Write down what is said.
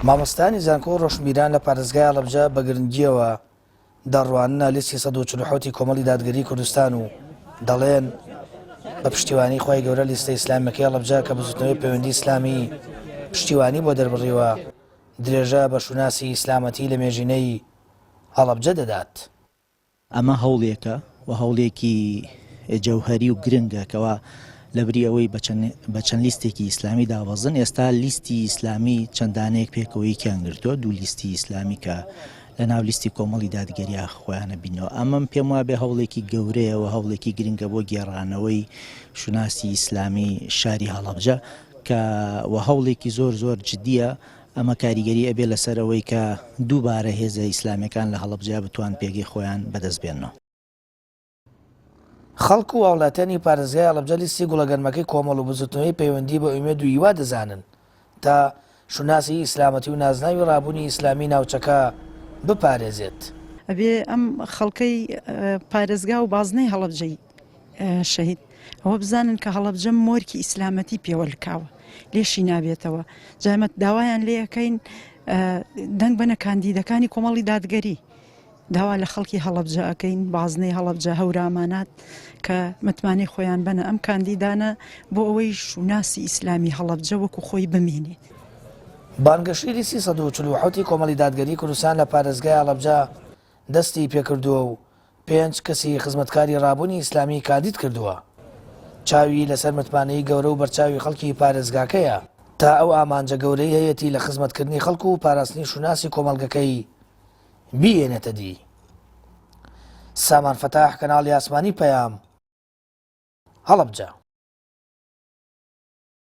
مامۆستانی زانکۆ ڕۆشنبیران لە پارێزگای هەڵەبجە بە گرنگیەوە دەڕواننە لیستی 147 کۆمەڵی دادگەری کوردستان و دەڵێن بە پشتیوانی خۆی گەورە لیستە ئیسلامیەکەی هەڵەبجە کە بزوتنەوەی پەیوەندی ئیسلامی پشتیوانی بۆ دەربڕیوە درێژە بە شوناسی ئیسلامەتی لە مێژینەی هەڵەبجە دەدات. ئەمە هەوڵێکە و هەوڵێکی جەوهەری و گرنگە کەوا لەبری ئەوەی بە چەند لیستێکی ئیسلامی داوەزن. ئێستا لیستی ئیسلامی چەندانەیەک پێکەوەی کیانگرتووە، دوو لیستی ئیسلامی کە لە ناو لیستی کۆمەڵی دادگەریە خۆیانە بینەوە. ئەمەم پێم وابێ هەوڵێکی گەورەیە و هەوڵێکی گرنگە بۆ گێڕانەوەی شوناسی ئیسلامی شاری هەڵەبجە کە وە هەوڵێکی زۆر زۆر جدیە. ئەمە کاریگەری ئەبێ لەسەرەوەی کە دووبارە هێزە ئیسلامیەکان لە هەڵەبجە بتوان پێگەی خۆیان بەدەست بێنەوە. خەڵک و وڵاتانی پارێزگای هەڵەبجە لیستی گوڵەگەرمەکەی کۆمەڵ و بزوتنەوەی پەیوەندی بە ئومێد و هیوا دەزانن تا شوناسی ئیسلامەتی و نازناوی ڕابوونی ئیسلامی ناوچەکە بپارێزێت. ئەبێ ئەم خەڵکەی پارێزگا و بازنەی هەڵەبجەی شەهید ئەوە بزانن کە هەڵەبجە مۆرکی ئیسلامەتی پێوە لکاوە، لێشی نابێتەوە. جامەت داوایان لێ یەکەین دەنگ بنە کاندیدەکانی کۆمەڵی دادگەری، داوا لە خەڵکی هەڵەبجە ئەەکەین، بازنەی هەڵەبجە هەورامانات کە متمانی خۆیان بنە ئەم کاندیدانە بۆ ئەوەی شوناسی ئیسلامی هەڵەبجە وەکو خۆی بمێنێت. بانگەشی لیستی 147 کۆمەڵی دادگەری کوردستان لە پارێزگای هەڵەبجە دەستی پێکردووە و 5 کەسی خزمەتکاری ڕابوونی ئیسلامی کاندید کردووە. چاوی لەسەر متمانەی گەورە و بەرچاوی خەڵکی پارێزگاکەیە تا ئەو ئامانجە گەورەی هەیەی لە خزمەتکردنی خەڵکو و پاراستنی شوناسی کۆمەڵگەکەی بیێنێتە دی. سامان فەتاح، کەناڵی ئاسمانی پەیام، هەڵەبجە.